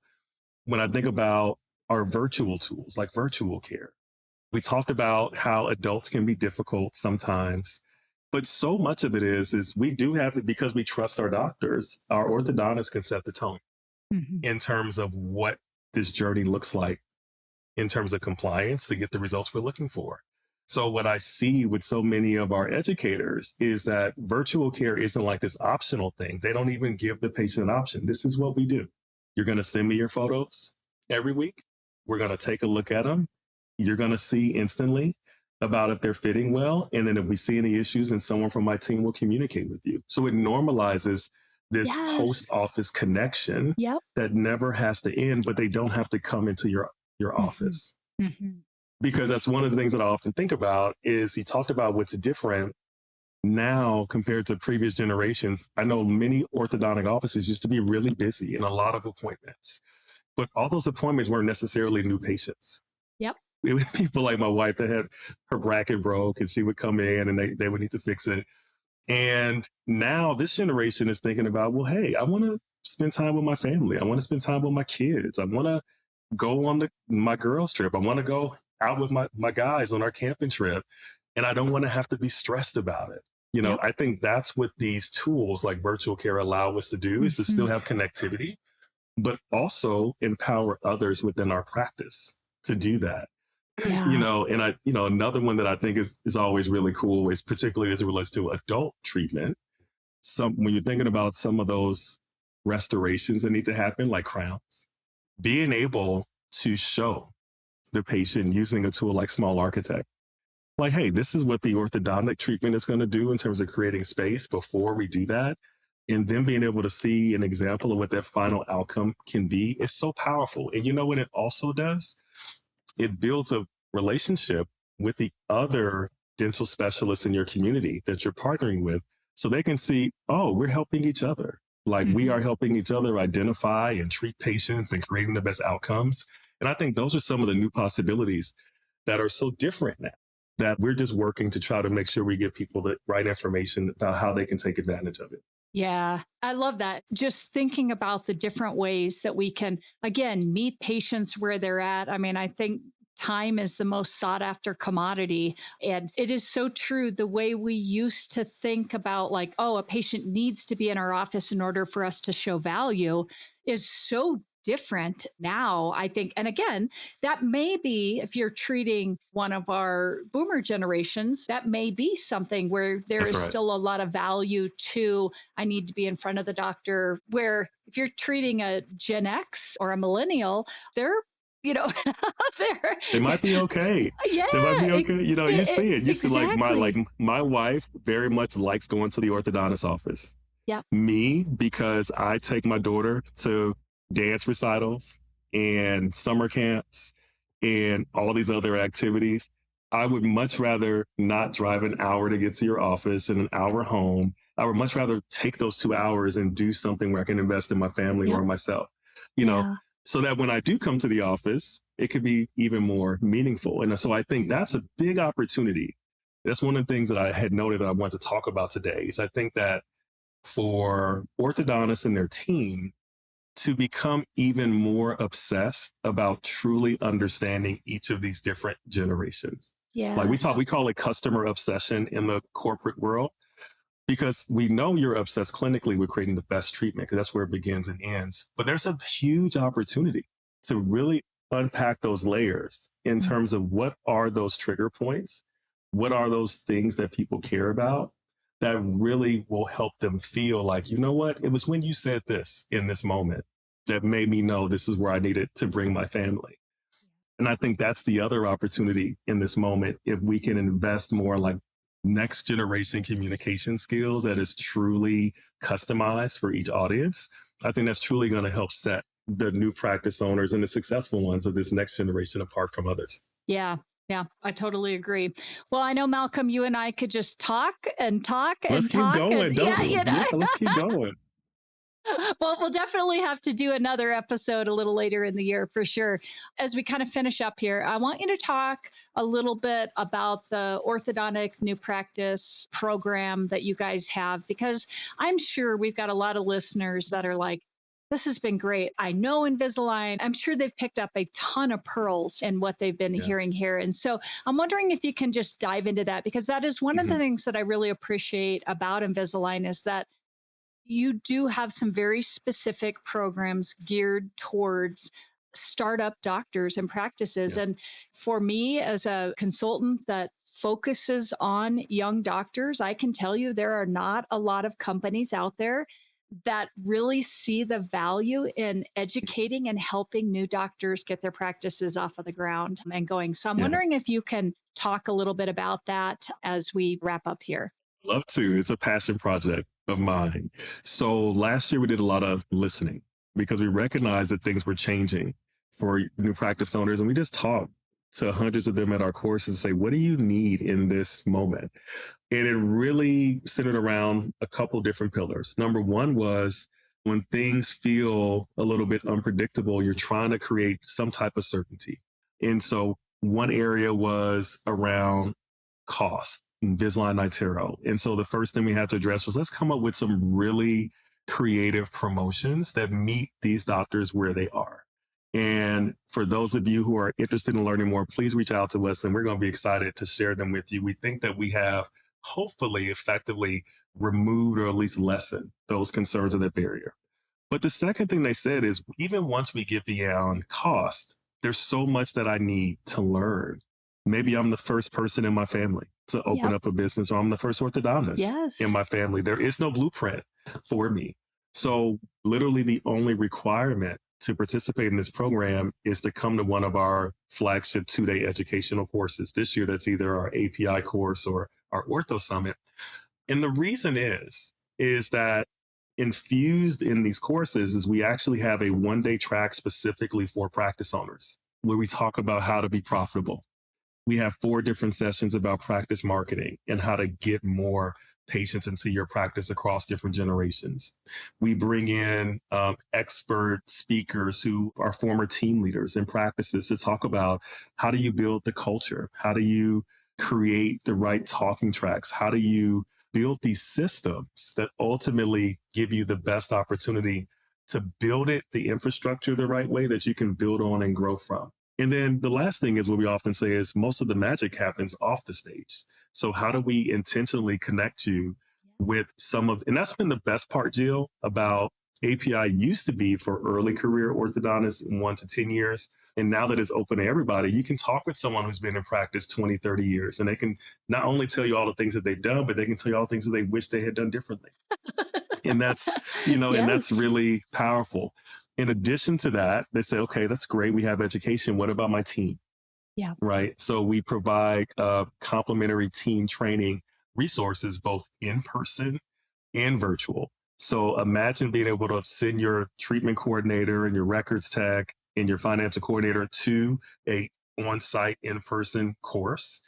When I think about our virtual tools, like virtual care, we talked about how adults can be difficult sometimes, but so much of it is we do have to, because we trust our doctors, our orthodontists can set the tone Hmm. in terms of what this journey looks like in terms of compliance to get the results we're looking for. So what I see with so many of our educators is that virtual care isn't like this optional thing. They don't even give the patient an option. This is what we do. You're going to send me your photos every week. We're going to take a look at them. You're going to see instantly about if they're fitting well. And then if we see any issues, then someone from my team will communicate with you. So it normalizes this post Yes. office connection Yep. that never has to end, but they don't have to come into your Hmm. office. Hmm. Because that's one of the things that I often think about is you talked about what's different now compared to previous generations. I know many orthodontic offices used to be really busy and a lot of appointments, but all those appointments weren't necessarily new patients. Yep. It was people like my wife that had her bracket broke and she would come in and they would need to fix it. And now this generation is thinking about, well, hey, I want to spend time with my family. I want to spend time with my kids. I want to go on my girls trip. I want to go out with my guys on our camping trip. And I don't want to have to be stressed about it. Yep. I think that's what these tools like virtual care allow us to do, is to still Hmm. have connectivity, but also empower others within our practice to do that. Yeah. And another one that I think is always really cool is, particularly as it relates to adult treatment. When you're thinking about some of those restorations that need to happen, like crowns, being able to show the patient using a tool like Small Architect, like, hey, this is what the orthodontic treatment is going to do in terms of creating space before we do that. And then being able to see an example of what that final outcome can be is so powerful. And you know what it also does? It builds a relationship with the other dental specialists in your community that you're partnering with, so they can see, oh, we're helping each other. Like, we Hmm. are helping each other identify and treat patients and creating the best outcomes. And I think those are some of the new possibilities that are so different now, that we're just working to try to make sure we give people the right information about how they can take advantage of it. Yeah, I love that. Just thinking about the different ways that we can, again, meet patients where they're at. I mean, I think time is the most sought after commodity. And it is so true. The way we used to think about, like, oh, a patient needs to be in our office in order for us to show value is so different now, I think. And again, that may be, if you're treating one of our boomer generations, that may be something where there That's is right. still a lot of value to, I need to be in front of the doctor. Where if you're treating a Gen X or a millennial, they're, you know, they're, They might be okay. yeah, They might be okay. You see it. You see, exactly. my wife very much likes going to the orthodontist office. Yep. Me, because I take my daughter to dance recitals and summer camps. and all these other activities. I would much rather not drive an hour to get to your office and an hour home. I would much rather take those 2 hours and do something where I can invest in my family Yep. or myself, you know, Yeah. so that when I do come to the office, it could be even more meaningful. And so I think that's a big opportunity. That's one of the things that I had noted that I want to talk about today is I think that for orthodontists and their team to become even more obsessed about truly understanding each of these different generations. Like Yes. we call it customer obsession in the corporate world because we know you're obsessed clinically with creating the best treatment because that's where it begins and ends. But there's a huge opportunity to really unpack those layers in Mm. terms of what are those trigger points? What are those things that people care about that really will help them feel like, you know what? It was when you said this in this moment that made me know this is where I needed to bring my family. And I think that's the other opportunity in this moment. If we can invest more like next generation communication skills that is truly customized for each audience, I think that's truly going to help set the new practice owners and the successful ones of this next generation apart from others. Yeah. Yeah, I totally agree. Well, I know, Malcolm, you and I could just talk and talk Let's and keep talk. And going, don't yeah, we? Yeah, let's keep going. Well, we'll definitely have to do another episode a little later in the year for sure. As we kind of finish up here, I want you to talk a little bit about the orthodontic new practice program that you guys have, because I'm sure we've got a lot of listeners that are like, this has been great. I know Invisalign. I'm sure they've picked up a ton of pearls in what they've been Yeah. hearing here. And so I'm wondering if you can just dive into that, because that is one of the Mhm. things that I really appreciate about Invisalign is that you do have some very specific programs geared towards startup doctors and practices. Yeah. And for me, as a consultant that focuses on young doctors, I can tell you there are not a lot of companies out there that really see the value in educating and helping new doctors get their practices off of the ground and going. So I'm Yeah. wondering if you can talk a little bit about that as we wrap up here. Love to. It's a passion project of mine. So last year we did a lot of listening because we recognized that things were changing for new practice owners. And we just talked to hundreds of them at our courses and say, what do you need in this moment? And it really centered around a couple different pillars. Number one was when things feel a little bit unpredictable, you're trying to create some type of certainty. And so one area was around cost, Invisalign Nitero. And so the first thing we had to address was let's come up with some really creative promotions that meet these doctors where they are. And for those of you who are interested in learning more, please reach out to us and we're going to be excited to share them with you. We think that we have hopefully effectively removed or at least lessened those concerns of that barrier. But the second thing they said is even once we get beyond cost, there's so much that I need to learn. Maybe I'm the first person in my family to open Yep. up a business, or I'm the first orthodontist in Yes. my family. There is no blueprint for me. So, literally, the only requirement to participate in this program is to come to one of our flagship 2-day educational courses. This year, that's either our API course or our Ortho Summit. And the reason is that infused in these courses is we actually have a 1-day track specifically for practice owners where we talk about how to be profitable. We have 4 different sessions about practice marketing and how to get more patients into your practice across different generations. We bring in expert speakers who are former team leaders in practices to talk about how do you build the culture? How do you create the right talking tracks? How do you build these systems that ultimately give you the best opportunity to build it, the infrastructure the right way that you can build on and grow from? And then the last thing is what we often say is most of the magic happens off the stage. So how do we intentionally connect you with some of, and that's been the best part, Jill, about API used to be for early career orthodontists in 1 to 10 years. And now that it's open to everybody, you can talk with someone who's been in practice 20, 30 years, and they can not only tell you all the things that they've done, but they can tell you all the things that they wish they had done differently. And that's, and that's Yes. really powerful. In addition to that, they say, okay, that's great. We have education. What about my team? Yeah. Right. So we provide complimentary team training resources, both in person and virtual. So imagine being able to send your treatment coordinator and your records tech and your financial coordinator to a on-site, in-person course.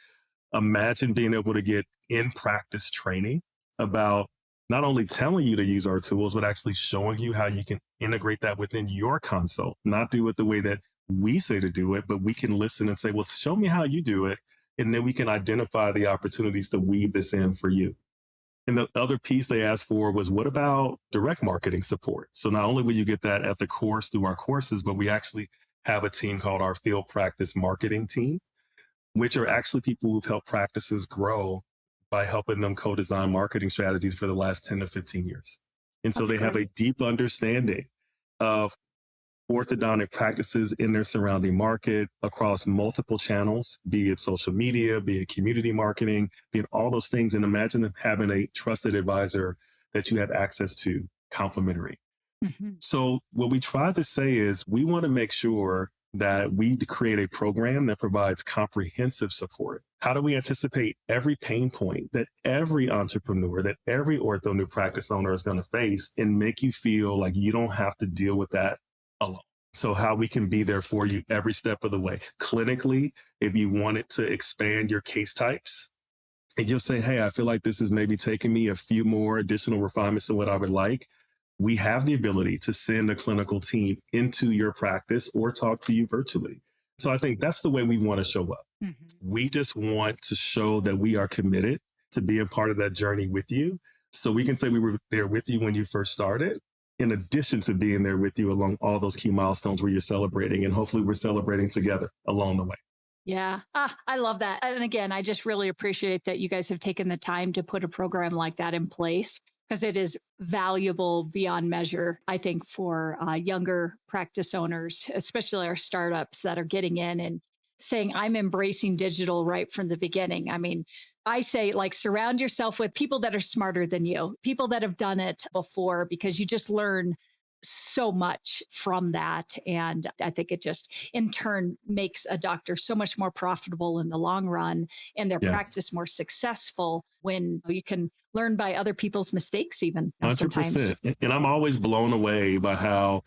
Imagine being able to get in-practice training about not only telling you to use our tools, but actually showing you how you can integrate that within your consult, not do it the way that we say to do it, but we can listen and say, well, show me how you do it. And then we can identify the opportunities to weave this in for you. And the other piece they asked for was, what about direct marketing support? So not only will you get that at the course through our courses, but we actually have a team called our field practice marketing team, which are actually people who've helped practices grow by helping them co-design marketing strategies for the last 10 to 15 years. And so That's they have a great. deep understanding of orthodontic practices in their surrounding market across multiple channels, be it social media, be it community marketing, be it all those things. And imagine having a trusted advisor that you have access to complimentary. Mhm. So what we try to say is we want to make sure that we create a program that provides comprehensive support. How do we anticipate every pain point that every entrepreneur, that every ortho new practice owner is going to face and make you feel like you don't have to deal with that alone? So how we can be there for you every step of the way. Clinically, if you wanted to expand your case types, and you'll say, hey, I feel like this is maybe taking me a few more additional refinements than what I would like. We have the ability to send a clinical team into your practice or talk to you virtually. So I think that's the way we want to show up. Mhm. We just want to show that we are committed to being part of that journey with you. So we can say we were there with you when you first started, in addition to being there with you along all those key milestones where you're celebrating. And hopefully we're celebrating together along the way. Yeah. I love that. And again, I just really appreciate that you guys have taken the time to put a program like that in place because it is valuable beyond measure, I think, for younger practice owners, especially our startups that are getting in and saying, I'm embracing digital right from the beginning. I mean, I say, like, surround yourself with people that are smarter than you, people that have done it before, because you just learn so much from that. And I think it just in turn makes a doctor so much more profitable in the long run and their Yes. practice more successful when you can learn by other people's mistakes, even sometimes. 100%. And I'm always blown away by how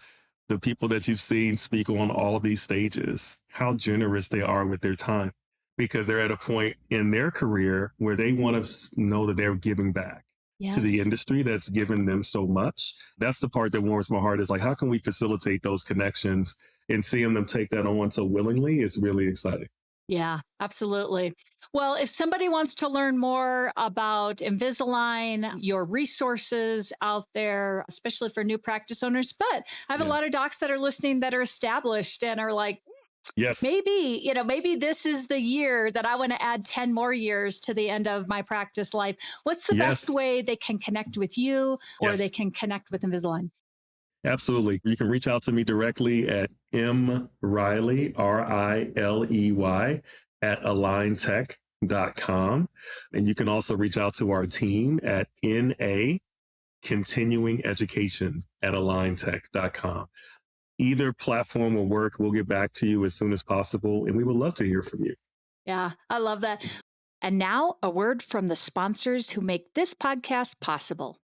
the people that you've seen speak on all of these stages, how generous they are with their time, because they're at a point in their career where they want to know that they're giving back to the Yes. industry that's given them so much. That's the part that warms my heart, is like, how can we facilitate those connections, and seeing them take that on so willingly is really exciting. Yeah, absolutely. Well, if somebody wants to learn more about Invisalign, your resources out there, especially for new practice owners, but I have a Yeah. lot of docs that are listening that are established and are like, Yes. maybe this is the year that I want to add 10 more years to the end of my practice life. What's the best Yes. way they can connect with you or they Yes. can connect with Invisalign? Absolutely. You can reach out to me directly at mriley, RILEY, at aligntech.com. And you can also reach out to our team at NA Continuing Education at aligntech.com. Either platform will work. We'll get back to you as soon as possible, and we would love to hear from you. Yeah, I love that. And now a word from the sponsors who make this podcast possible.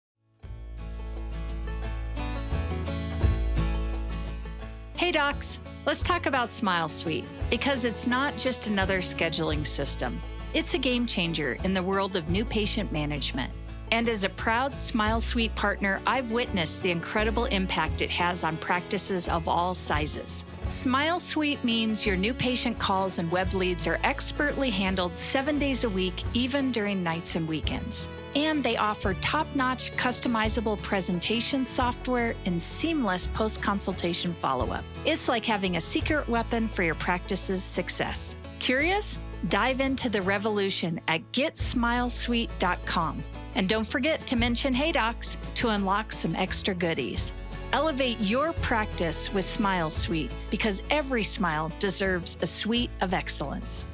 Hey docs, let's talk about Smile Suite, because it's not just another scheduling system. It's a game changer in the world of new patient management. And as a proud Smile Suite partner, I've witnessed the incredible impact it has on practices of all sizes. Smile Suite means your new patient calls and web leads are expertly handled 7 days a week, even during nights and weekends. And they offer top-notch customizable presentation software and seamless post-consultation follow-up. It's like having a secret weapon for your practice's success. Curious? Dive into the revolution at getsmilesuite.com. And don't forget to mention Hey Docs to unlock some extra goodies. Elevate your practice with Smile Suite, because every smile deserves a suite of excellence.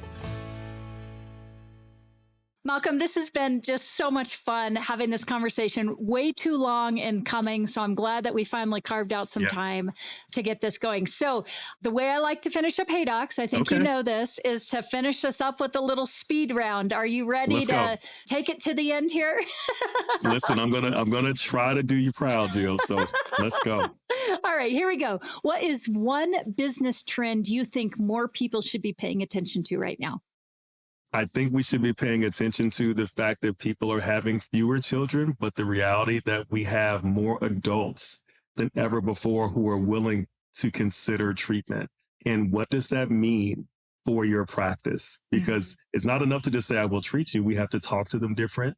Malcom, this has been just so much fun having this conversation, way too long in coming. So I'm glad that we finally carved out some time to get this going. So the way I like to finish up Hey Docs, I think you know this, is to finish us up with a little speed round. Are you ready to take it to the end here? Listen, I'm gonna try to do you proud, Jill. So let's go. All right, here we go. What is one business trend you think more people should be paying attention to right now? I think we should be paying attention to the fact that people are having fewer children, but the reality that we have more adults than ever before who are willing to consider treatment. And what does that mean for your practice? Because it's not enough to just say, I will treat you. We have to talk to them different.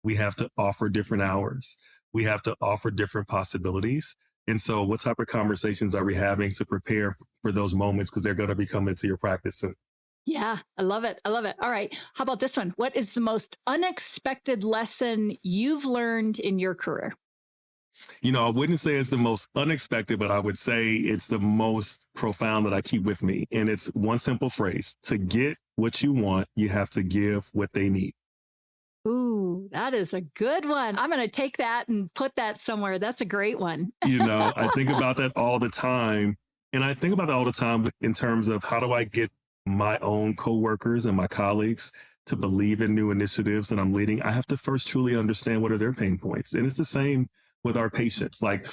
We have to offer different hours. We have to offer different possibilities. And so what type of conversations are we having to prepare for those moments? Because they're going to be coming to your practice soon. Yeah, I love it. I love it. All right. How about this one? What is the most unexpected lesson you've learned in your career? I wouldn't say it's the most unexpected, but I would say it's the most profound that I keep with me. And it's one simple phrase: to get what you want, you have to give what they need. Ooh, that is a good one. I'm going to take that and put that somewhere. That's a great one. I think about that all the time. And I think about it all the time in terms of how do I get my own coworkers and my colleagues to believe in new initiatives that I'm leading? I have to first truly understand what are their pain points. And it's the same with our patients. Like,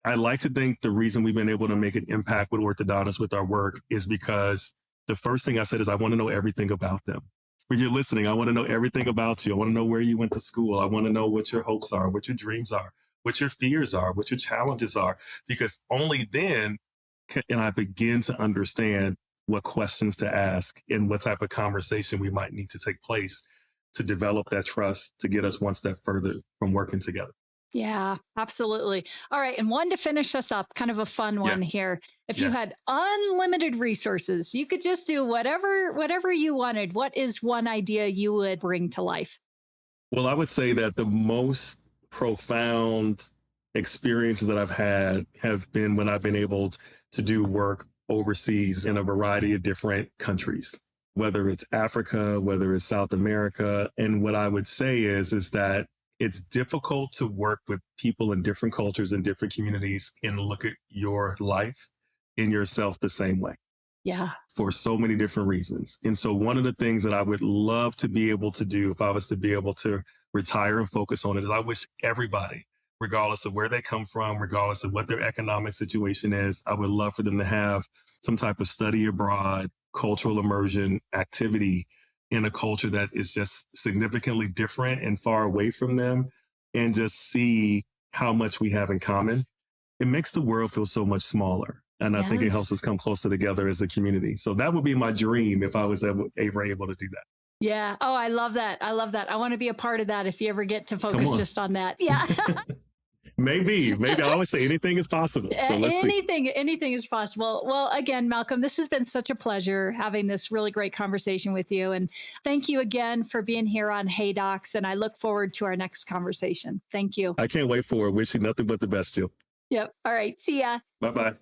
I like to think the reason we've been able to make an impact with orthodontists with our work is because the first thing I said is I want to know everything about them. When you're listening, I want to know everything about you. I want to know where you went to school. I want to know what your hopes are, what your dreams are, what your fears are, what your challenges are, because only then can I begin to understand what questions to ask and what type of conversation we might need to take place to develop that trust to get us one step further from working together. Yeah, absolutely. All right. And one to finish us up, kind of a fun one here. If you had unlimited resources, you could just do whatever you wanted. What is one idea you would bring to life? Well, I would say that the most profound experiences that I've had have been when I've been able to do work overseas in a variety of different countries, whether it's Africa, whether it's South America. And what I would say is that it's difficult to work with people in different cultures and different communities and look at your life and yourself the same way. Yeah. For so many different reasons. And so one of the things that I would love to be able to do if I was to be able to retire and focus on it is I wish everybody, regardless of where they come from, regardless of what their economic situation is, I would love for them to have some type of study abroad, cultural immersion activity in a culture that is just significantly different and far away from them, and just see how much we have in common. It makes the world feel so much smaller. And I think it helps us come closer together as a community. So that would be my dream if I was ever able to do that. Yeah. Oh, I love that. I love that. I want to be a part of that if you ever get to focus just on that. Yeah. Maybe I always say anything is possible. So let's see. Anything is possible. Well, again, Malcolm, this has been such a pleasure having this really great conversation with you. And thank you again for being here on Hey Docs. And I look forward to our next conversation. Thank you. I can't wait for it. Wish you nothing but the best, Jill. Yep. All right. See ya. Bye-bye.